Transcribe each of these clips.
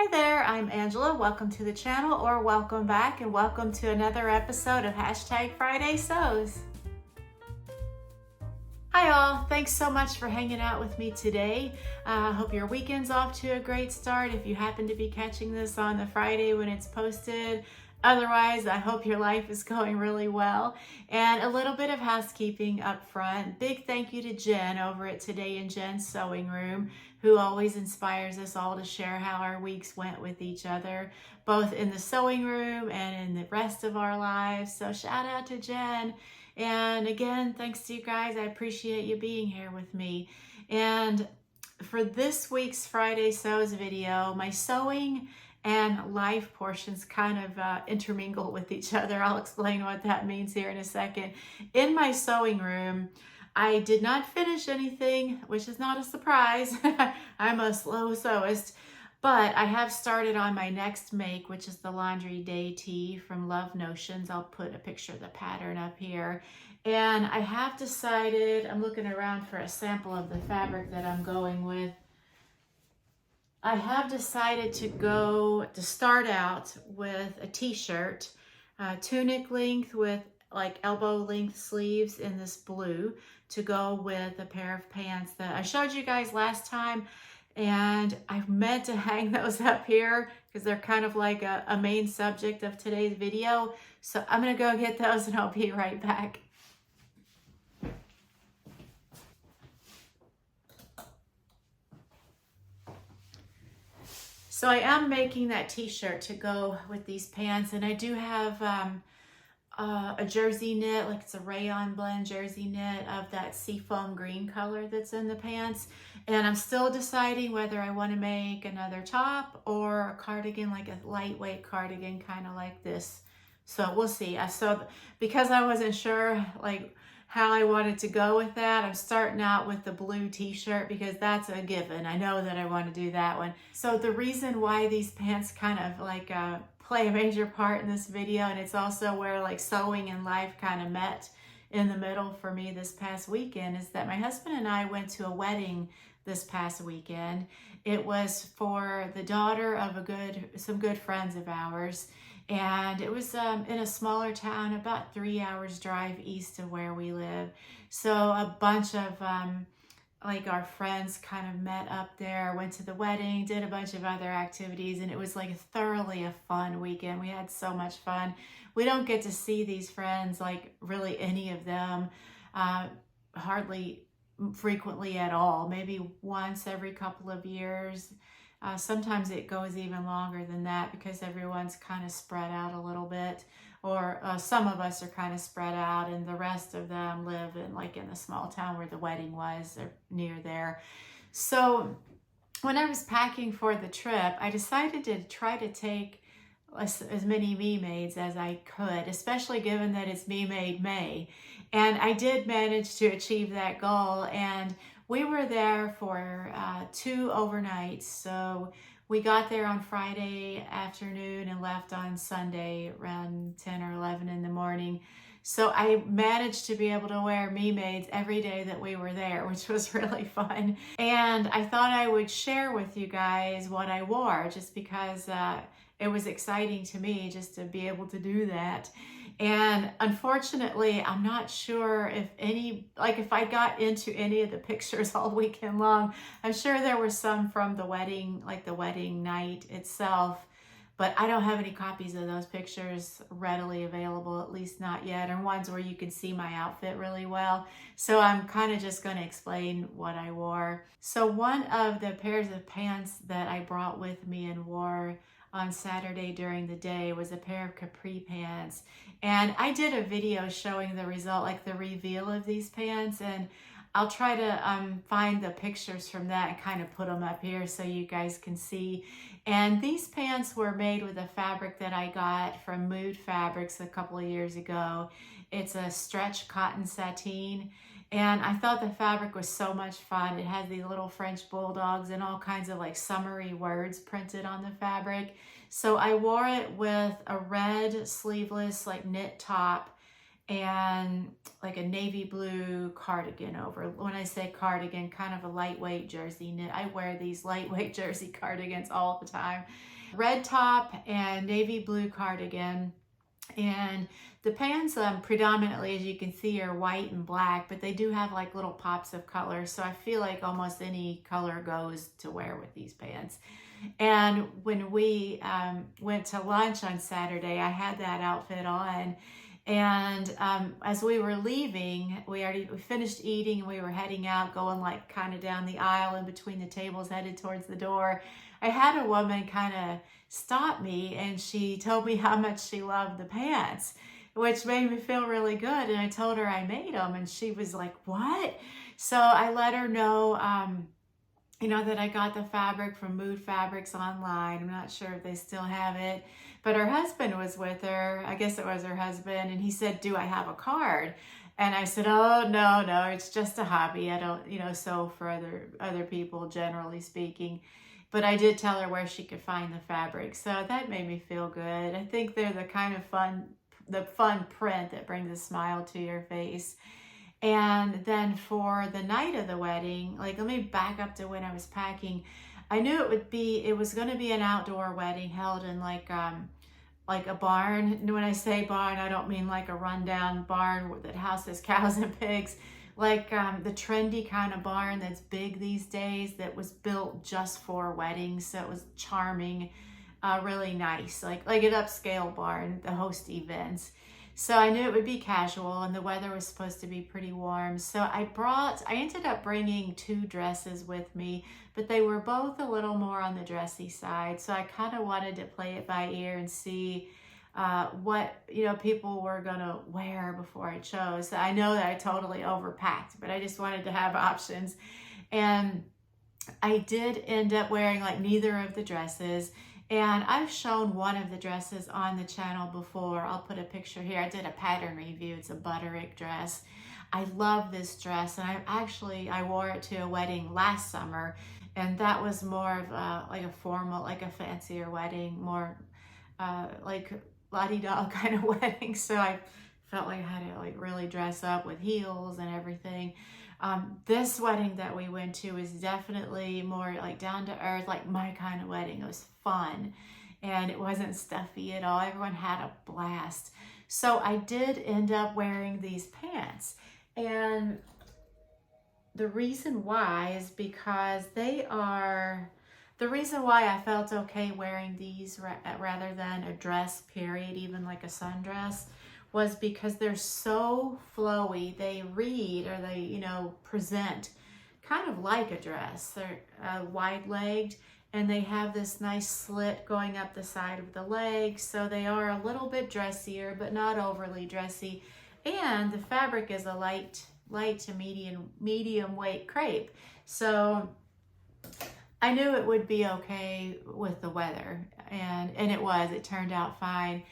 Hi there, I'm Angela. Welcome to the channel, or welcome back, and welcome to another episode of #Friday Sews. Hi all, thanks so much for hanging out with me today. I hope your weekend's off to a great start if you happen to be catching this on the Friday when it's posted. Otherwise, I hope your life is going really well. And a little bit of housekeeping up front. Big thank you to Jen over at Today in Jen's Sewing Room, who always inspires us all to share how our weeks went with each other, both in the sewing room and in the rest of our lives. So shout out to Jen. And again, thanks to you guys. I appreciate you being here with me. And for this week's Friday Sews video, my sewing and life portions kind of intermingle with each other. I'll explain what that means here in a second. In my sewing room, I did not finish anything, which is not a surprise. I'm a slow sewist, but I have started on my next make, which is the Laundry Day Tee from Love Notions. I'll put a picture of the pattern up here. And I have decided, I'm looking around for a sample of the fabric that I'm going with. I have decided to start out with a t-shirt, tunic length with like elbow length sleeves in this blue to go with a pair of pants that I showed you guys last time. And I meant to hang those up here because they're kind of like a main subject of today's video. So I'm gonna go get those and I'll be right back. So I am making that t-shirt to go with these pants, and I do have a jersey knit, like it's a rayon blend jersey knit of that seafoam green color that's in the pants. And I'm still deciding whether I want to make another top or a cardigan, like a lightweight cardigan, kind of like this. So we'll see. So because I wasn't sure like how I wanted to go with that, I'm starting out with the blue t-shirt because that's a given. I know that I want to do that one. So the reason why these pants kind of like play a major part in this video, and it's also where like sewing and life kind of met in the middle for me this past weekend, is that my husband and I went to a wedding this past weekend. It was for the daughter of some good friends of ours. And it was in a smaller town, about 3 hours drive east of where we live. So a bunch of like our friends kind of met up there, went to the wedding, did a bunch of other activities, and it was like thoroughly a fun weekend. We had so much fun. We don't get to see these friends, like really any of them, hardly frequently at all, maybe once every couple of years. Sometimes it goes even longer than that because everyone's kind of spread out a little bit, or some of us are kind of spread out and the rest of them live in the small town where the wedding was, or near there. So when I was packing for the trip, I decided to try to take as many me-mades as I could, especially given that it's me-made May. And I did manage to achieve that goal, and we were there for 2 overnights. So we got there on Friday afternoon and left on Sunday around 10 or 11 in the morning. So I managed to be able to wear me-mades every day that we were there, which was really fun. And I thought I would share with you guys what I wore, just because it was exciting to me just to be able to do that. And unfortunately, I'm not sure if I got into any of the pictures all weekend long. I'm sure there were some from the wedding, like the wedding night itself, but I don't have any copies of those pictures readily available, at least not yet, or ones where you can see my outfit really well. So I'm kind of just going to explain what I wore. So one of the pairs of pants that I brought with me and wore on Saturday during the day was a pair of capri pants. And I did a video showing the result, like the reveal of these pants, and I'll try to find the pictures from that and kind of put them up here so you guys can see. And these pants were made with a fabric that I got from Mood Fabrics a couple of years ago. It's a stretch cotton sateen. And I thought the fabric was so much fun. It had these little French bulldogs and all kinds of like summery words printed on the fabric. So I wore it with a red sleeveless like knit top and like a navy blue cardigan over. When I say cardigan, kind of a lightweight jersey knit. I wear these lightweight jersey cardigans all the time. Red top and navy blue cardigan. And the pants predominantly, as you can see, are white and black, but they do have like little pops of color. So I feel like almost any color goes to wear with these pants. And when we went to lunch on Saturday, I had that outfit on. And as we were leaving, we finished eating and we were heading out, going like kind of down the aisle in between the tables, headed towards the door. I had a woman kind of stop me, and she told me how much she loved the pants, which made me feel really good. And I told her I made them, and she was like, "What?" So I let her know, that I got the fabric from Mood Fabrics online. I'm not sure if they still have it, but her husband was with her. I guess it was her husband, and he said, "Do I have a card?" And I said, "Oh, no, it's just a hobby. I don't, sew for other people, generally speaking." But I did tell her where she could find the fabric. So that made me feel good. I think they're the kind of fun print that brings a smile to your face. And then for the night of the wedding, like, let me back up to when I was packing. I knew it was going to be an outdoor wedding held in like a barn. And when I say barn, I don't mean like a rundown barn that houses cows and pigs. Like the trendy kind of barn that's big these days, that was built just for weddings. So it was charming, really nice, like an upscale barn to host events. So I knew it would be casual, and the weather was supposed to be pretty warm. So I ended up bringing 2 dresses with me, but they were both a little more on the dressy side. So I kind of wanted to play it by ear and see what people were gonna wear before I chose. I know that I totally overpacked, but I just wanted to have options. And I did end up wearing like neither of the dresses. And I've shown one of the dresses on the channel before. I'll put a picture here. I did a pattern review. It's a butterick dress. I love this dress, and I wore it to a wedding last summer, and that was more of like a formal, like a fancier wedding, more like la-di-da kind of wedding. So I felt like I had to like really dress up with heels and everything. This wedding that we went to was definitely more like down to earth, like my kind of wedding. It was fun, and it wasn't stuffy at all. Everyone had a blast. So I did end up wearing these pants, and the reason why is because the reason why I felt okay wearing these rather than a dress, period, even like a sundress, was because they're so flowy. They read, or they, present kind of like a dress. They're wide-legged, and they have this nice slit going up the side of the leg. So they are a little bit dressier, but not overly dressy. And the fabric is a light to medium weight crepe. So I knew it would be okay with the weather, and it turned out fine.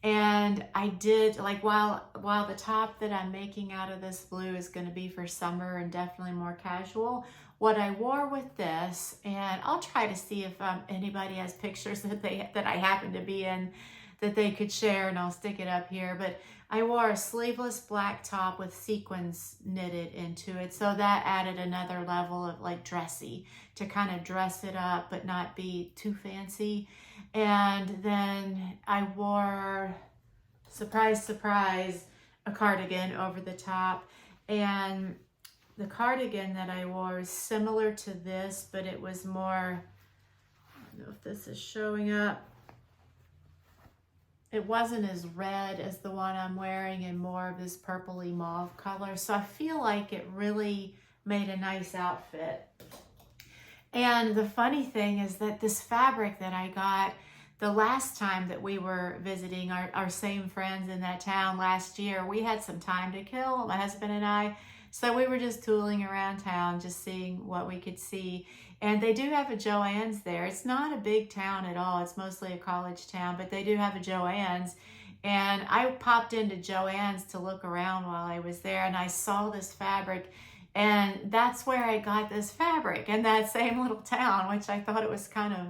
And I did, like, while the top that I'm making out of this blue is going to be for summer and definitely more casual, what I wore with this, and I'll try to see if anybody has pictures that I happen to be in that they could share, and I'll stick it up here. But I wore a sleeveless black top with sequins knitted into it, so that added another level of like dressy, to kind of dress it up but not be too fancy. And then I wore, surprise, surprise, a cardigan over the top. And the cardigan that I wore is similar to this, but it was more, I don't know if this is showing up. It wasn't as red as the one I'm wearing, and more of this purpley mauve color. So I feel like it really made a nice outfit. And the funny thing is that this fabric that I got the last time that we were visiting our same friends in that town last year, we had some time to kill, my husband and I. So we were just tooling around town, just seeing what we could see. And they do have a Joann's there. It's not a big town at all. It's mostly a college town, but they do have a Joann's. And I popped into Joann's to look around while I was there, and I saw this fabric. And that's where I got this fabric, in that same little town, which I thought it was kind of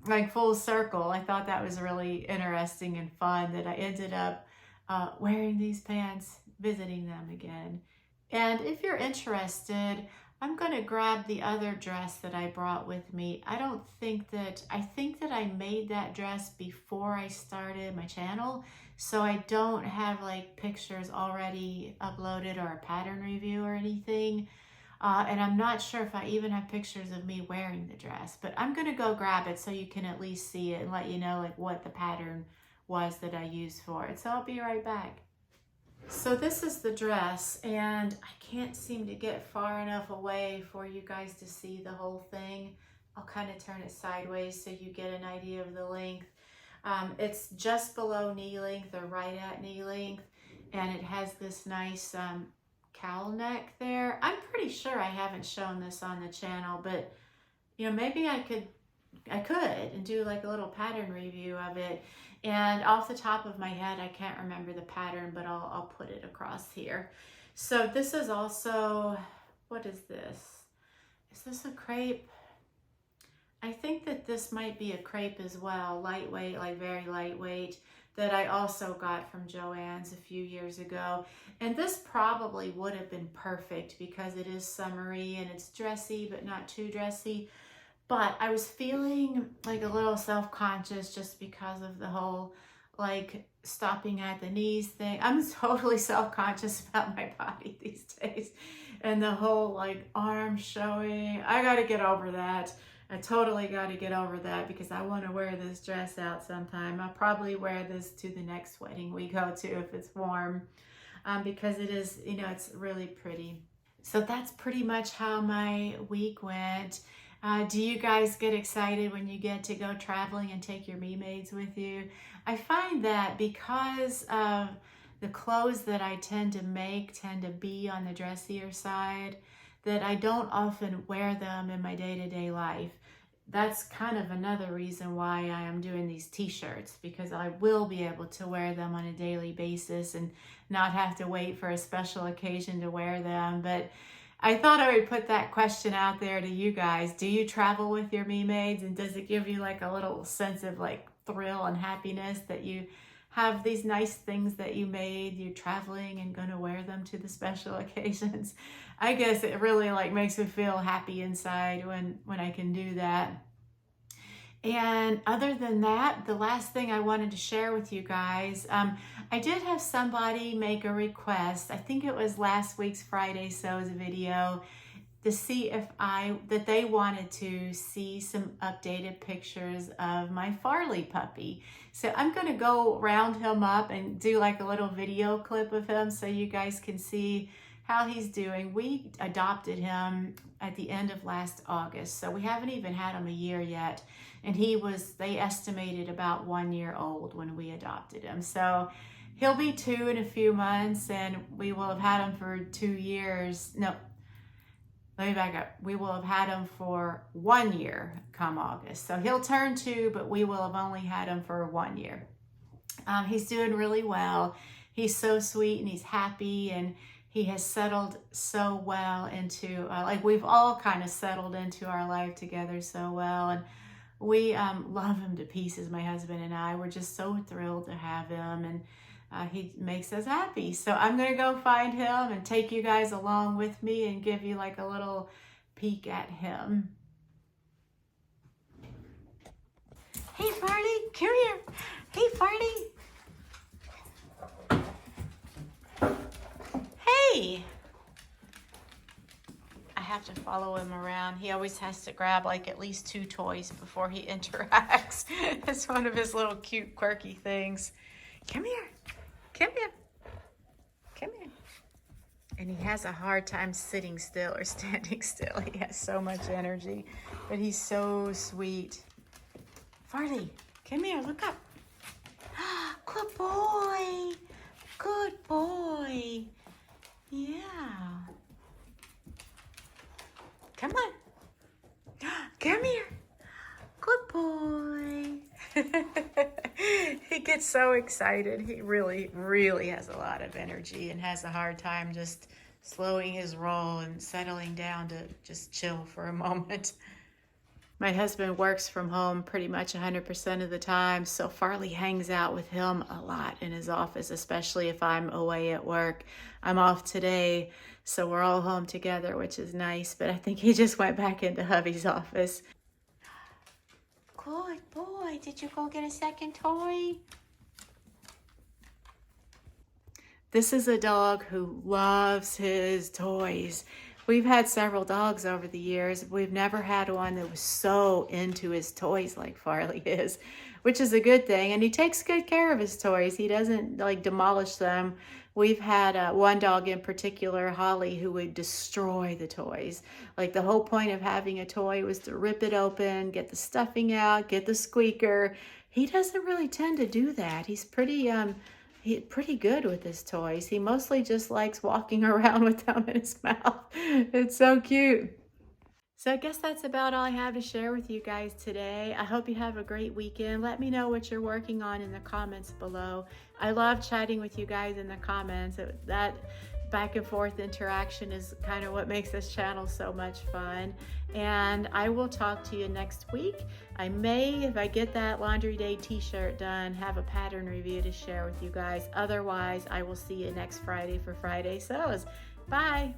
like full circle. I thought that was really interesting and fun, that I ended up wearing these pants, visiting them again. And if you're interested, I'm going to grab the other dress that I brought with me. I think that I made that dress before I started my channel. So I don't have like pictures already uploaded or a pattern review or anything. And I'm not sure if I even have pictures of me wearing the dress, but I'm going to go grab it so you can at least see it and let you know like what the pattern was that I used for it. So I'll be right back. So this is the dress, and I can't seem to get far enough away for you guys to see the whole thing. I'll kind of turn it sideways so you get an idea of the length. It's just below knee length or right at knee length, and it has this nice cowl neck there. I'm pretty sure I haven't shown this on the channel, but you know, maybe I could and do like a little pattern review of it. And off the top of my head, I can't remember the pattern, but I'll put it across here. So this is also, what is this? Is this a crepe? I think that this might be a crepe as well, lightweight, like very lightweight, that I also got from Joann's a few years ago. And this probably would have been perfect because it is summery and it's dressy, but not too dressy. But I was feeling like a little self-conscious just because of the whole like stopping at the knees thing. I'm totally self-conscious about my body these days. And the whole like arm showing. I got to get over that. I totally got to get over that because I want to wear this dress out sometime. I'll probably wear this to the next wedding we go to if it's warm. Because it is, you know, it's really pretty. So that's pretty much how my week went. Do you guys get excited when you get to go traveling and take your me-maids with you? I find that because of the clothes that I tend to make tend to be on the dressier side, that I don't often wear them in my day-to-day life. That's kind of another reason why I am doing these t-shirts, because I will be able to wear them on a daily basis and not have to wait for a special occasion to wear them. But I thought I would put that question out there to you guys. Do you travel with your me-maids, and does it give you like a little sense of like thrill and happiness that you have these nice things that you made, you're traveling and going to wear them to the special occasions? I guess it really like makes me feel happy inside when I can do that. And other than that, the last thing I wanted to share with you guys, I did have somebody make a request. I think it was last week's Friday Sews video to see if that they wanted to see some updated pictures of my Farley puppy. So I'm going to go round him up and do like a little video clip of him so you guys can see how he's doing. We adopted him at the end of last August, so we haven't even had him a year yet. And they estimated about 1 year old when we adopted him. So he'll be 2 in a few months, and we will have had him for 2 years. No, let me back up. We will have had him for 1 year come August. So he'll turn 2, but we will have only had him for 1 year. He's doing really well. He's so sweet and he's happy, and he has settled so well into, like we've all kind of settled into our life together so well. And we love him to pieces, my husband and I. We're just so thrilled to have him, and he makes us happy. So I'm going to go find him and take you guys along with me and give you like a little peek at him. Hey, Farley, come here. Hey, Farley. Hey. I have to follow him around. He always has to grab like at least 2 toys before he interacts. It's one of his little cute, quirky things. Come here. Come here. Come here. And he has a hard time sitting still or standing still. He has so much energy, but he's so sweet. Farley, come here. Look up. Good boy. Good boy. Yeah. Come on. Come here. Good boy. He gets so excited. He really, really has a lot of energy and has a hard time just slowing his roll and settling down to just chill for a moment. My husband works from home pretty much 100% of the time, so Farley hangs out with him a lot in his office, especially if I'm away at work. I'm off today, so we're all home together, which is nice, but I think he just went back into hubby's office. Good boy. Did you go get a second toy? This is a dog who loves his toys. We've had several dogs over the years. We've never had one that was so into his toys like Farley is, which is a good thing. And he takes good care of his toys. He doesn't like demolish them. We've had one dog in particular, Holly, who would destroy the toys. Like the whole point of having a toy was to rip it open, get the stuffing out, get the squeaker. He doesn't really tend to do that. He's pretty good with his toys. He mostly just likes walking around with them in his mouth. It's so cute. So I guess that's about all I have to share with you guys today. I hope you have a great weekend. Let me know what you're working on in the comments below. I love chatting with you guys in the comments. That back and forth interaction is kind of what makes this channel so much fun. And I will talk to you next week. I may, if I get that Laundry Day t-shirt done, have a pattern review to share with you guys. Otherwise, I will see you next Friday for Friday Sews. Bye.